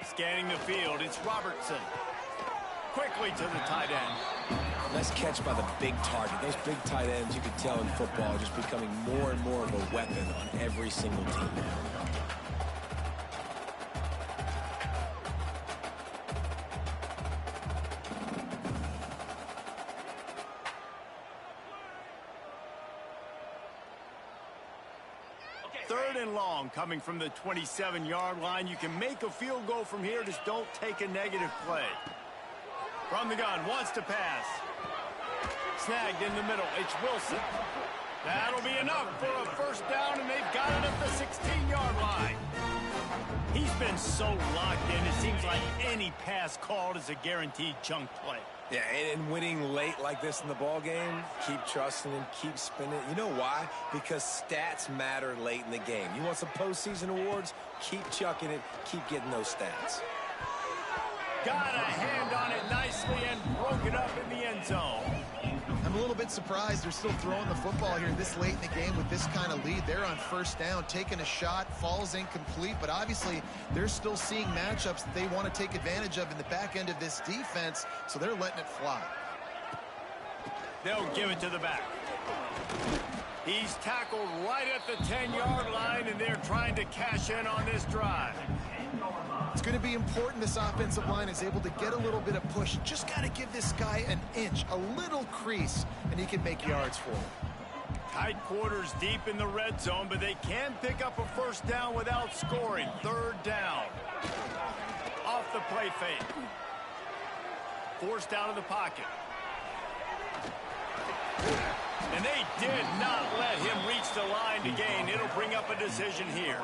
Scanning the field, it's Robertson. Quickly to the tight end. Nice catch by the big target. Those big tight ends, you can tell in football, are just becoming more and more of a weapon on every single team. 3rd and long coming from the 27-yard line. You can make a field goal from here. Just don't take a negative play. From the gun, wants to pass. Snagged in the middle. It's Wilson. That'll be enough for a first down, and they've got it at the 16-yard line. He's been so locked in, it seems like any pass called is a guaranteed chunk play. Yeah, and winning late like this in the ball game, keep trusting him, keep spinning. You know why? Because stats matter late in the game. You want some postseason awards? Keep chucking it, keep getting those stats. Got a hand on it nicely and broke it up in the end zone. I'm a little bit surprised they're still throwing the football here this late in the game with this kind of lead. They're on first down, taking a shot, falls incomplete, but obviously they're still seeing matchups that they want to take advantage of in the back end of this defense, so they're letting it fly. They'll give it to the back. He's tackled right at the 10-yard line, and they're trying to cash in on this drive. It's going to be important this offensive line is able to get a little bit of push. Just got to give this guy an inch, a little crease, and he can make yards for him. Tight quarters deep in the red zone, but they can pick up a first down without scoring. 3rd down. Off the play fake. Forced out of the pocket. And they did not let him reach the line to gain. It'll bring up a decision here.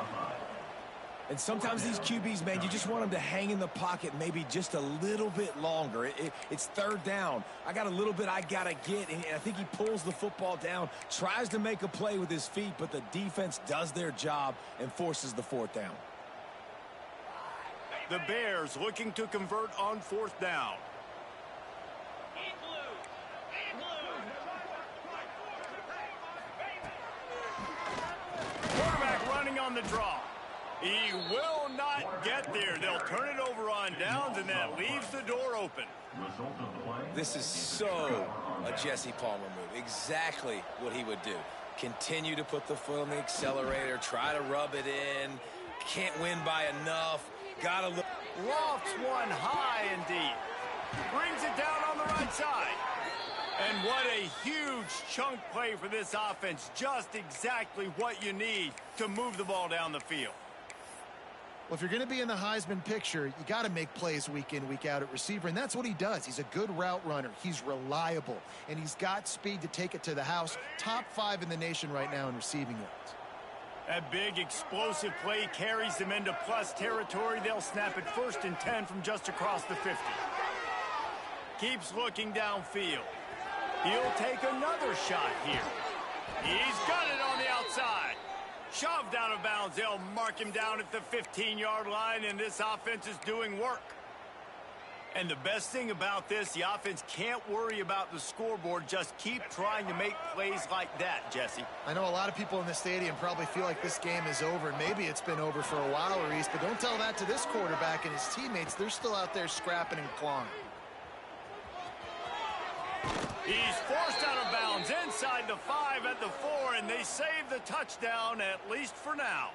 And sometimes these QBs, man, you just want them to hang in the pocket maybe just a little bit longer. It's 3rd down. I got a little bit I got to get, and I think he pulls the football down, tries to make a play with his feet, but the defense does their job and forces the 4th down. The Bears looking to convert on 4th down. Quarterback running on the draw. He will not get there. They'll turn it over on downs, and that leaves the door open. This is so a Jesse Palmer move. Exactly what he would do. Continue to put the foot on the accelerator, try to rub it in. Can't win by enough. Gotta look. Lofts one high and deep. Brings it down on the right side. And what a huge chunk play for this offense. Just exactly what you need to move the ball down the field. Well, if you're going to be in the Heisman picture, you got to make plays week in, week out at receiver, and that's what he does. He's a good route runner. He's reliable, and he's got speed to take it to the house. Top 5 in the nation right now in receiving yards. That big explosive play carries them into plus territory. They'll snap it 1st and 10 from just across the 50. Keeps looking downfield. He'll take another shot here. He's got it on the outside. Shoved out of bounds. They'll mark him down at the 15-yard line, and this offense is doing work. And the best thing about this, the offense can't worry about the scoreboard. Just keep trying to make plays like that, Jesse. I know a lot of people in the stadium probably feel like this game is over. Maybe it's been over for a while, Reese, but don't tell that to this quarterback and his teammates. They're still out there scrapping and clawing. He's forced out of bounds inside the 5 at the 4, and they save the touchdown, at least for now.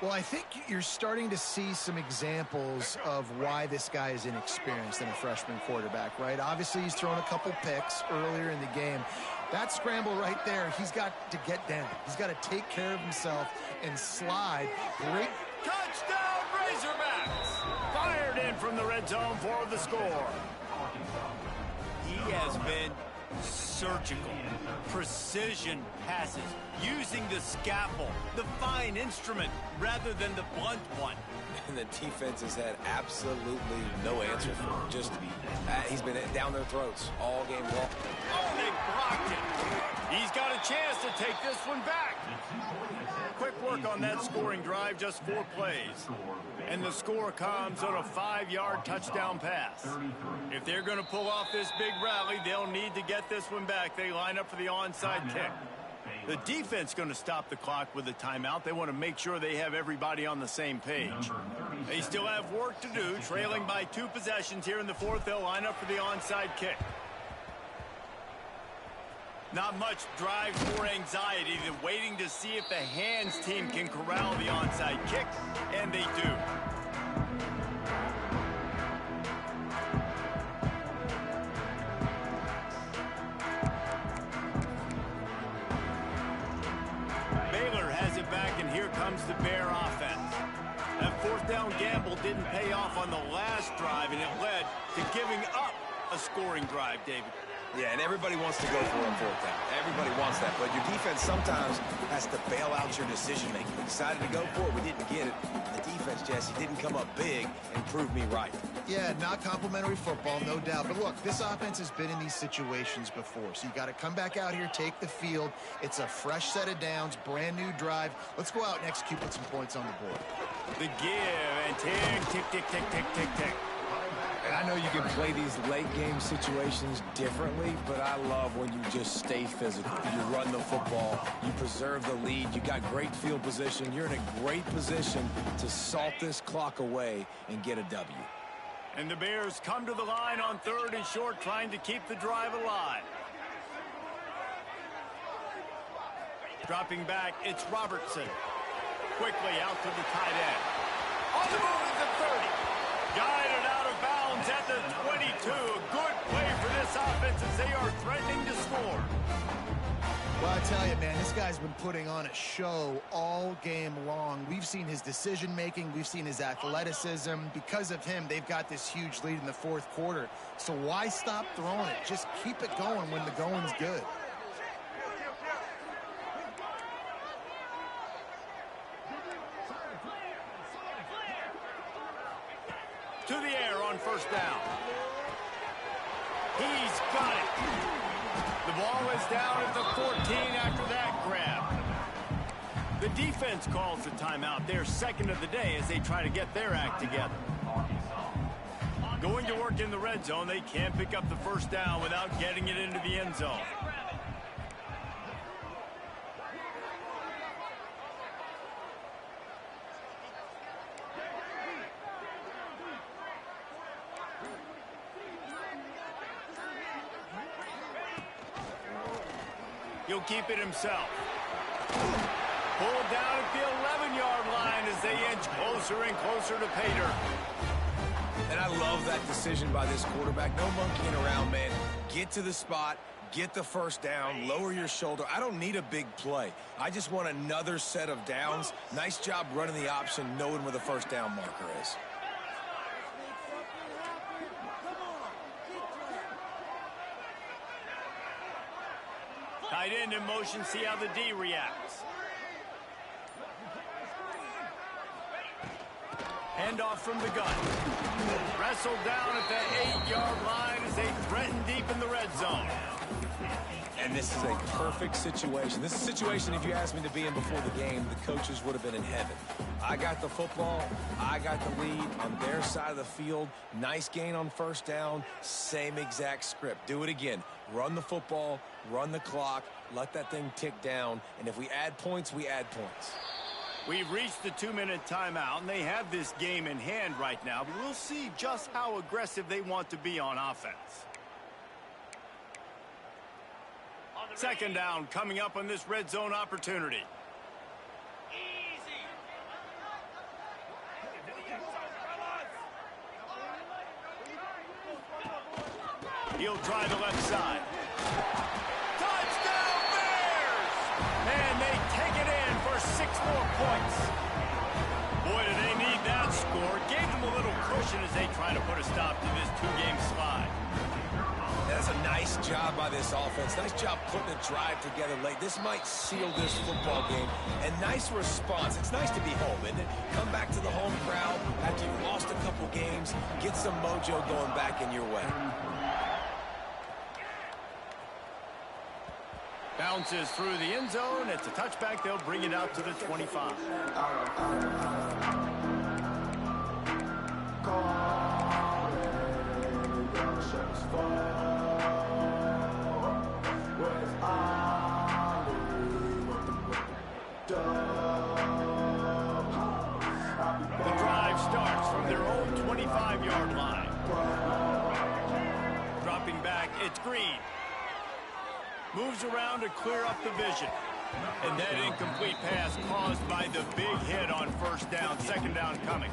Well, I think you're starting to see some examples of why this guy is inexperienced in a freshman quarterback, right? Obviously, he's thrown a couple picks earlier in the game. That scramble right there, he's got to get down. He's got to take care of himself and slide. Great. Touchdown, Razorbacks! Fired in from the red zone for the score. He has been surgical, precision passes, using the scalpel, the fine instrument, rather than the blunt one. And the defense has had absolutely no answer for him. Just, he's been down their throats all game long. Oh, they blocked it. He's got a chance to take this one back. Quick work on that scoring drive, just 4 plays. And the score comes on a 5-yard touchdown pass. If they're going to pull off this big rally, they'll need to get this one back. They line up for the onside kick. The defense going to stop the clock with a timeout. They want to make sure they have everybody on the same page. They still have work to do, trailing by 2 possessions here in the 4th. They'll line up for the onside kick. Not much drive or anxiety. They're waiting to see if the hands team can corral the onside kick, and they do. Baylor has it back comes the Bear offense. That fourth down gamble didn't pay off on the last drive, and it led to giving up a scoring drive, David. Yeah, and everybody wants to go for it on fourth down. Everybody wants that, but your defense sometimes has to bail out your decision-making. We decided to go for it. We didn't get it. The defense, Jesse, didn't come up big and prove me right. Yeah, not complimentary football, no doubt. But look, this offense has been in these situations before, so you got to come back out here, take the field. It's a fresh set of downs, brand new drive. Let's go out and execute with some points on the board. The give and tick, tick, tick, tick, tick, tick, tick. And I know you can play these late-game situations differently, but I love when you just stay physical. You run the football. You preserve the lead. You got great field position. You're in a great position to salt this clock away and get a W. And the Bears come to the line on 3rd and short, trying to keep the drive alive. Dropping back, it's Robertson. Quickly out to the tight end. On the move at the 30. Guided out of bounds at the 22. Good play for this offense as they are threatening to score. Well, I tell you, man, this guy's been putting on a show all game long. We've seen his decision-making. We've seen his athleticism. Because of him, they've got this huge lead in the 4th quarter. So why stop throwing it? Just keep it going when the going's good. To the air on 1st down. He's got it. The ball is down at the 14 after that grab. The defense calls the timeout. They're 2nd of the day as they try to get their act together. Going to work in the red zone. They can't pick up the 1st down without getting it into the end zone. He'll keep it himself. Pulled down at the 11-yard line as they inch closer and closer to pay dirt. And I love that decision by this quarterback. No monkeying around, man. Get to the spot, get the 1st down, lower your shoulder. I don't need a big play. I just want another set of downs. Nice job running the option, knowing where the 1st down marker is. Tight end in motion, see how the D reacts. Handoff from the gun. Wrestled down at the 8-yard line as they threaten deep in the red zone. And this is a perfect situation. This is a situation, if you asked me to be in before the game, the coaches would have been in heaven. I got the football. I got the lead on their side of the field. Nice gain on 1st down. Same exact script. Do it again. Run the football, run the clock, let that thing tick down. And if we add points, we add points. We've reached the 2-minute timeout, and they have this game in hand right now, but we'll see just how aggressive they want to be on offense. 2nd down coming up on this red zone opportunity. He'll try the left side. Touchdown Bears! And they take it in for 6 more points. Boy, do they need that score. Gave them a little cushion as they try to put a stop to this 2-game slide. That's a nice job by this offense. Nice job putting a drive together late. This might seal this football game. And nice response. It's nice to be home, isn't it? Come back to the home crowd after you've lost a couple games. Get some mojo going back in your way. Bounces through the end zone. It's a touchback. They'll bring it out to the 25. The drive starts from their own 25-yard line. Dropping back, it's Green. Moves around to clear up the vision. And that incomplete pass caused by the big hit on first down, second down coming.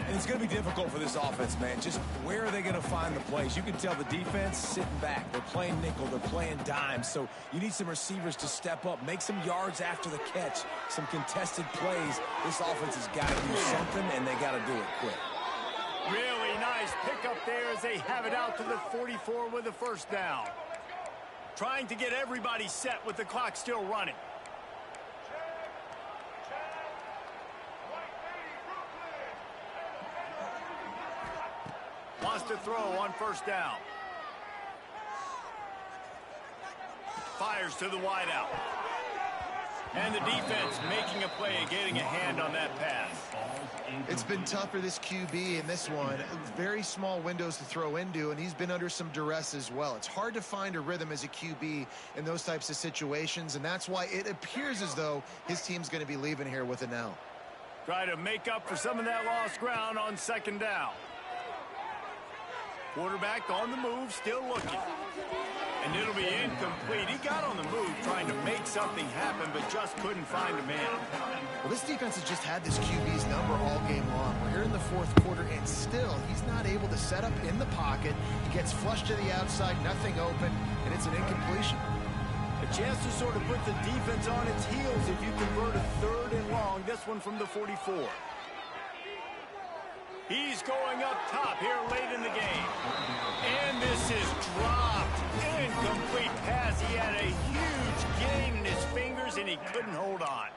And it's going to be difficult for this offense, man. Just where are they going to find the plays? You can tell the defense sitting back. They're playing nickel. They're playing dime. So you need some receivers to step up, make some yards after the catch, some contested plays. This offense has got to do something, and they got to do it quick. Really nice pickup there as they have it out to the 44 with the first down. Trying to get everybody set with the clock still running. Wants to throw on first down. Fires to the wideout. And the defense making a play and getting a hand on that pass. It's been tough for this QB in this one. Very small windows to throw into, and he's been under some duress as well. It's hard to find a rhythm as a QB in those types of situations, and that's why it appears as though his team's going to be leaving here with an L. Try to make up for some of that lost ground on second down. Quarterback on the move, still looking. And it'll be incomplete. He got on the move trying to make something happen, but just couldn't find a man. Well, this defense has just had this QB's number all game long. We're here in the fourth quarter, and still he's not able to set up in the pocket. He gets flushed to the outside, nothing open, and it's an incompletion. A chance to sort of put the defense on its heels if you convert a third and long. This one from the 44. He's going up top here late in the game. And this is dropped. Incomplete pass. He had a huge gain in his fingers, and he couldn't hold on.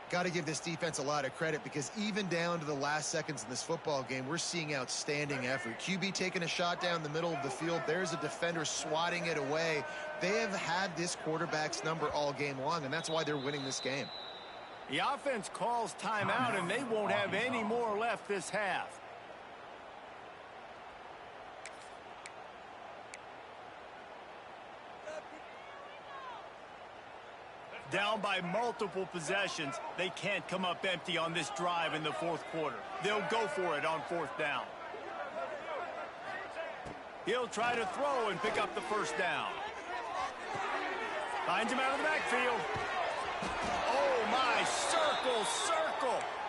Got to give this defense a lot of credit because even down to the last seconds in this football game, we're seeing outstanding effort. QB taking a shot down the middle of the field. There's a defender swatting it away. They have had this quarterback's number all game long, and that's why they're winning this game. The offense calls timeout, and they won't have any more left this half. Down by multiple possessions, they can't come up empty on this drive in the fourth quarter. They'll go for it on fourth down. He'll try to throw and pick up the first down. Finds him out of the backfield. Oh, my, circle,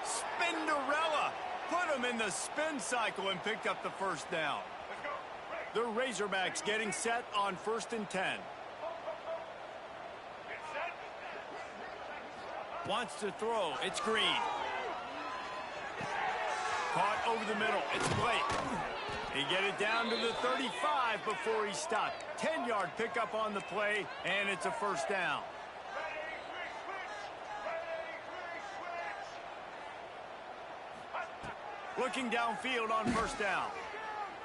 Spinderella. Put him in the spin cycle and picked up the first down. The Razorbacks getting set on 1st and 10. Wants to throw. It's Green. Caught over the middle. It's Blake. He get it down to the 35 before he stopped. 10-yard pickup on the play, and it's a first down. Looking downfield on first down.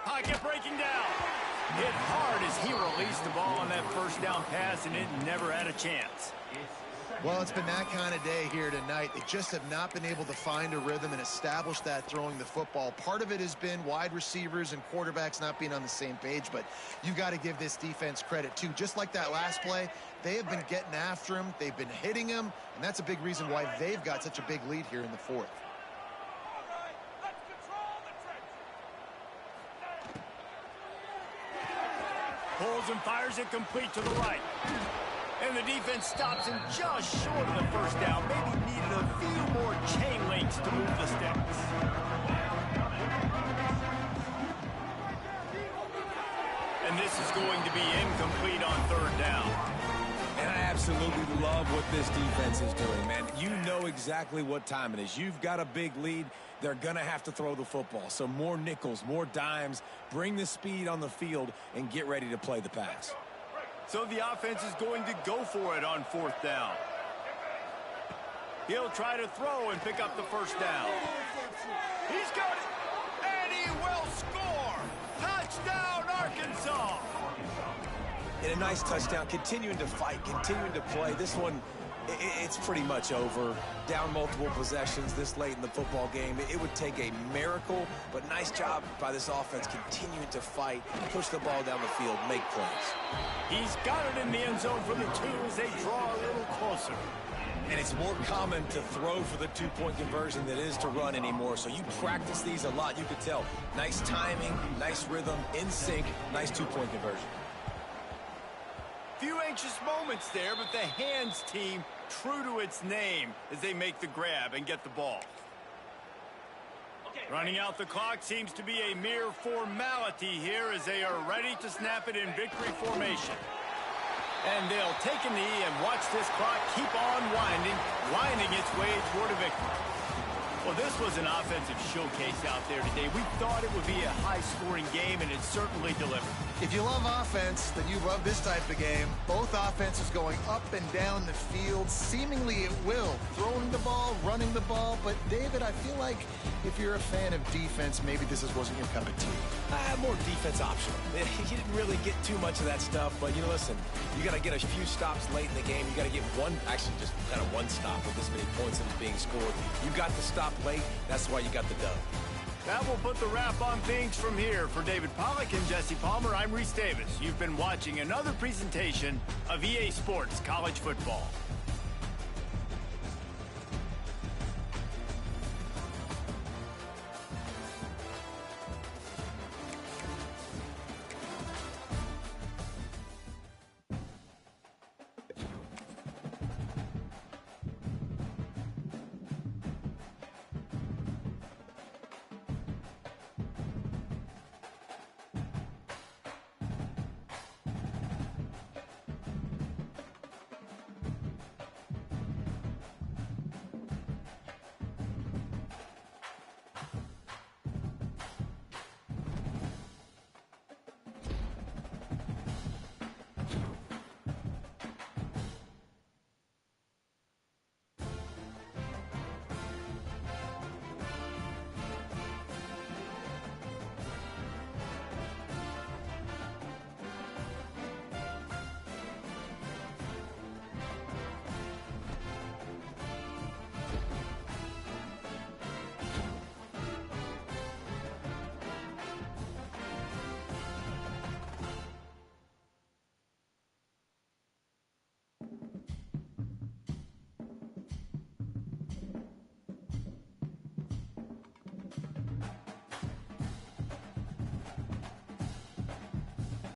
Pocket breaking down. Hit hard as he released the ball on that first down pass, and it never had a chance. Well, it's been that kind of day here tonight. They just have not been able to find a rhythm and establish that throwing the football. Part of it has been wide receivers and quarterbacks not being on the same page, but you got to give this defense credit too. Just like that last play, they have been getting after him. They've been hitting him, and that's a big reason why they've got such a big lead here in the fourth. Pulls and fires it complete to the right. And the defense stops him just short of the first down. Maybe needed a few more chain links to move the sticks. And this is going to be incomplete on third down. And I absolutely love what this defense is doing, man. You know exactly what time it is. You've got a big lead. They're going to have to throw the football. So more nickels, more dimes, bring the speed on the field, and get ready to play the pass. So the offense is going to go for it on fourth down. He'll try to throw and pick up the first down. He's got it, and he will score. Touchdown, Arkansas. And a nice touchdown, continuing to fight, continuing to play. This one, it's pretty much over. Down multiple possessions this late in the football game. It would take a miracle, but nice job by this offense continuing to fight, push the ball down the field, make plays. He's got it in the end zone for the two as they draw a little closer. And it's more common to throw for the two-point conversion than it is to run anymore. So you practice these a lot. You could tell. Nice timing, nice rhythm, in sync, nice two-point conversion. Few anxious moments there, but the hands team true to its name as they make the grab and get the ball. Running out the clock seems to be a mere formality here as they are ready to snap it in victory formation. And they'll take a knee and watch this clock keep on winding its way toward a victory. Well, this was an offensive showcase out there today. We thought it would be a high-scoring game, and it certainly delivered. If you love offense, then you love this type of game. Both offenses going up and down the field, seemingly at will. Throwing the ball, running the ball. But, David, I feel like if you're a fan of defense, maybe this wasn't your cup of tea. More defense optional. He didn't really get too much of that stuff, but, listen, you got to get a few stops late in the game. You got to get actually just kind of one stop with this many points that was being scored. You got to stop late. That's why you got the dub. That will put the wrap on things from here. For David Pollack and Jesse Palmer, I'm Reese Davis. You've been watching another presentation of EA Sports College Football.